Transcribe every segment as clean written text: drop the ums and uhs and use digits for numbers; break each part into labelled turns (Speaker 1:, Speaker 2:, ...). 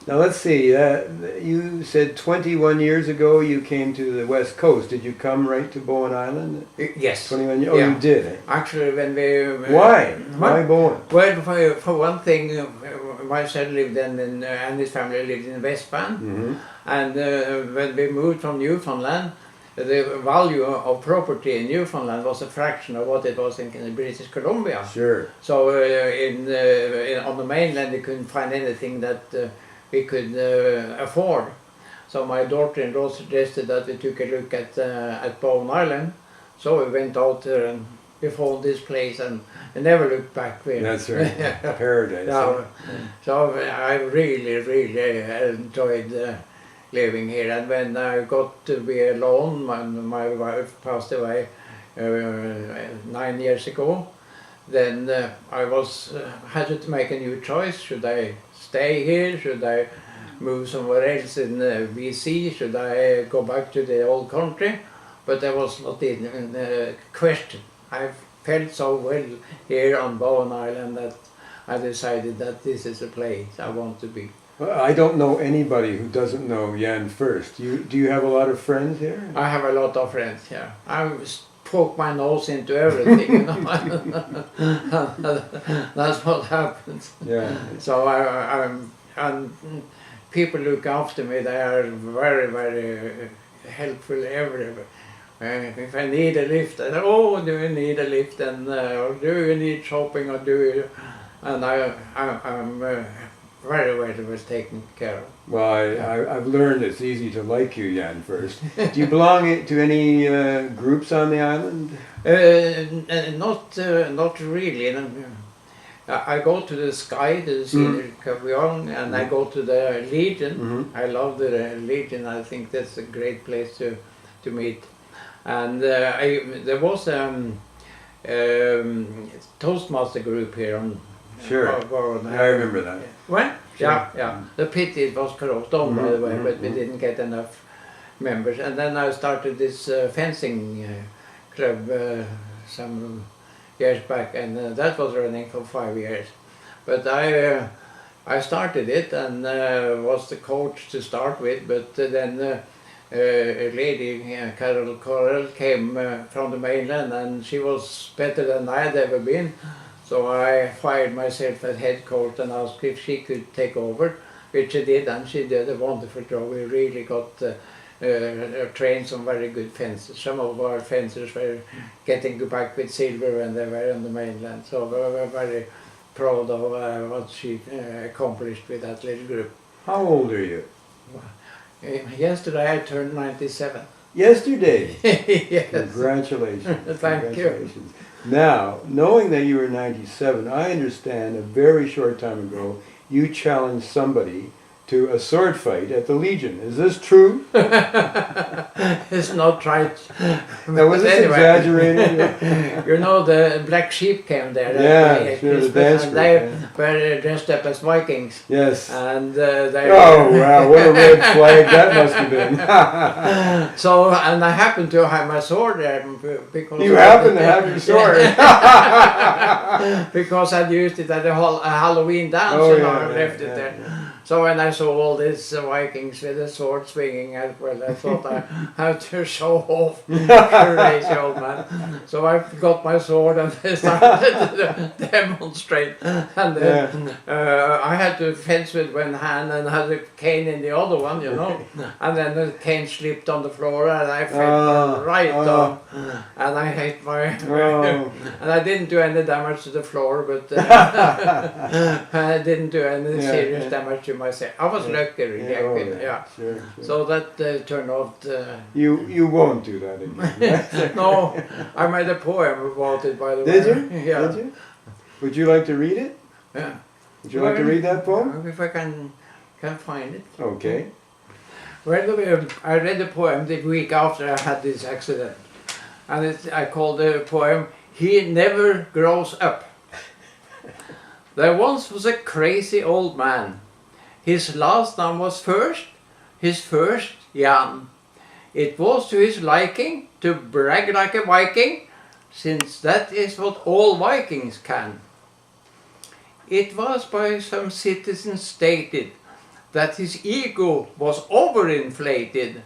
Speaker 1: Now let's see, you said 21 years ago you came to the West Coast. Did you come right to Bowen Island?
Speaker 2: Yes.
Speaker 1: 21 years? Oh, you did? Eh?
Speaker 2: Actually, when we...
Speaker 1: Why? Why Bowen?
Speaker 2: Well, for one thing, my son lived in, and his family lived in Westban.
Speaker 1: Mm-hmm.
Speaker 2: And when we moved from Newfoundland, the value of property in Newfoundland was a fraction of what it was in British Columbia.
Speaker 1: Sure.
Speaker 2: So on the mainland, you couldn't find anything that we could afford. So my daughter-in-law suggested that we took a look at Bowen Island. So we went out there and we found this place and we never looked back.
Speaker 1: That's right. Paradise.
Speaker 2: So, so I really, really enjoyed living here. And when I got to be alone, my wife passed away 9 years ago, then I had to make a new choice. Should I stay here? Should I move somewhere else in BC? Should I go back to the old country? But that was not in question. I felt so well here on Bowen Island that I decided that this is a place I want to be.
Speaker 1: Well, I don't know anybody who doesn't know Jan Furst. Do you have a lot of friends here?
Speaker 2: I have a lot of friends here. I poke my nose into everything, you know. That's what happens.
Speaker 1: Yeah.
Speaker 2: So and people look after me. They are very, very helpful everywhere. If I need a lift, I say, oh, do you need a lift? And or do you need shopping? Or do you? And I'm very well taken care of.
Speaker 1: Well, I've learned it's easy to like you, Jan Furst. Do you belong to any groups on the island?
Speaker 2: Not really. I go to the Sky, the Scenic Pavilion, and I go to the Legion.
Speaker 1: Mm-hmm.
Speaker 2: I love the Legion. I think that's a great place to meet. And there was Toastmaster group here on.
Speaker 1: Sure. I remember that.
Speaker 2: When?
Speaker 1: Sure.
Speaker 2: Yeah. The pity it was closed down, by the way, but we didn't get enough members. And then I started this fencing club some years back, and that was running for 5 years. But I started it and was the coach to start with, but then a lady, Carol Correll, came from the mainland, and she was better than I had ever been. So I fired myself as head coach and asked if she could take over, which she did, and she did a wonderful job. We really got trained some very good fencers. Some of our fencers were getting back with silver when they were on the mainland. So we were very proud of what she accomplished with that little group.
Speaker 1: How old are you?
Speaker 2: Yesterday I turned 97.
Speaker 1: Yesterday?
Speaker 2: Yes.
Speaker 1: Congratulations.
Speaker 2: Thank you.
Speaker 1: Now, knowing that you were 97, I understand a very short time ago you challenged somebody to a sword fight at the Legion. Is this true?
Speaker 2: It's not right.
Speaker 1: Now, was this exaggerated?
Speaker 2: You know, the Black Sheep came there.
Speaker 1: Yeah, sure, the dance group,
Speaker 2: they were dressed up as Vikings.
Speaker 1: Yes.
Speaker 2: And they
Speaker 1: oh, wow, what a red flag that must have been.
Speaker 2: So, and I happened to have my sword there. Because
Speaker 1: you happened to have your sword?
Speaker 2: Because I'd used it at a Halloween dance,
Speaker 1: oh,
Speaker 2: and
Speaker 1: yeah,
Speaker 2: I left it there. So when I saw all these Vikings with the sword swinging, I thought I had to show off. Crazy old man. So I got my sword and started to demonstrate. And I had to fence with one hand and had a cane in the other one, you know. And then the cane slipped on the floor and I fell right off. And I hit my... and I didn't do any damage to the floor, but I didn't do any serious damage to myself. I was lucky, really.
Speaker 1: Sure.
Speaker 2: So that turned out...
Speaker 1: You won't do that again.
Speaker 2: No, I made a poem about it, by the way.
Speaker 1: Did you?
Speaker 2: Yeah.
Speaker 1: Did you? Would you like to read it?
Speaker 2: Yeah.
Speaker 1: Would you like to read that poem?
Speaker 2: If I can find it.
Speaker 1: Okay.
Speaker 2: Well, I read the poem the week after I had this accident. And I called the poem, He Never Grows Up. There once was a crazy old man. His last name was Furst, his first Jan. It was to his liking to brag like a Viking, since that is what all Vikings can. It was by some citizens stated that his ego was overinflated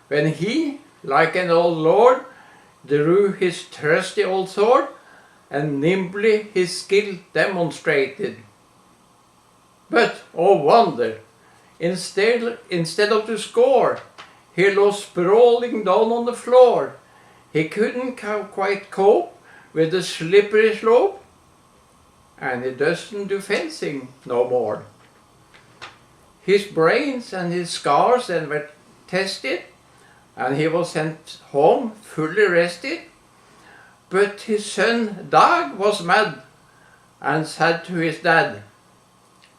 Speaker 2: when he, like an old lord, drew his trusty old sword and nimbly his skill demonstrated. But, oh wonder, instead of to score, he lay sprawling down on the floor. He couldn't quite cope with the slippery slope, and he doesn't do fencing no more. His brains and his scars then were tested, and he was sent home fully rested. But his son Dag was mad and said to his dad,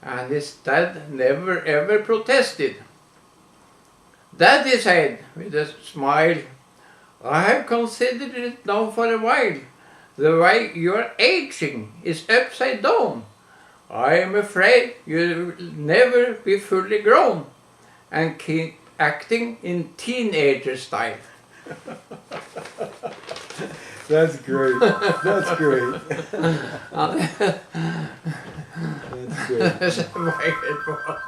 Speaker 2: and his dad never ever protested. "Dad," he said with a smile, "I have considered it now for a while. The way you are aging is upside down. I am afraid you'll never be fully grown and keep acting in teenager style."
Speaker 1: That's great. That's great. That's great.
Speaker 2: That's the way it was.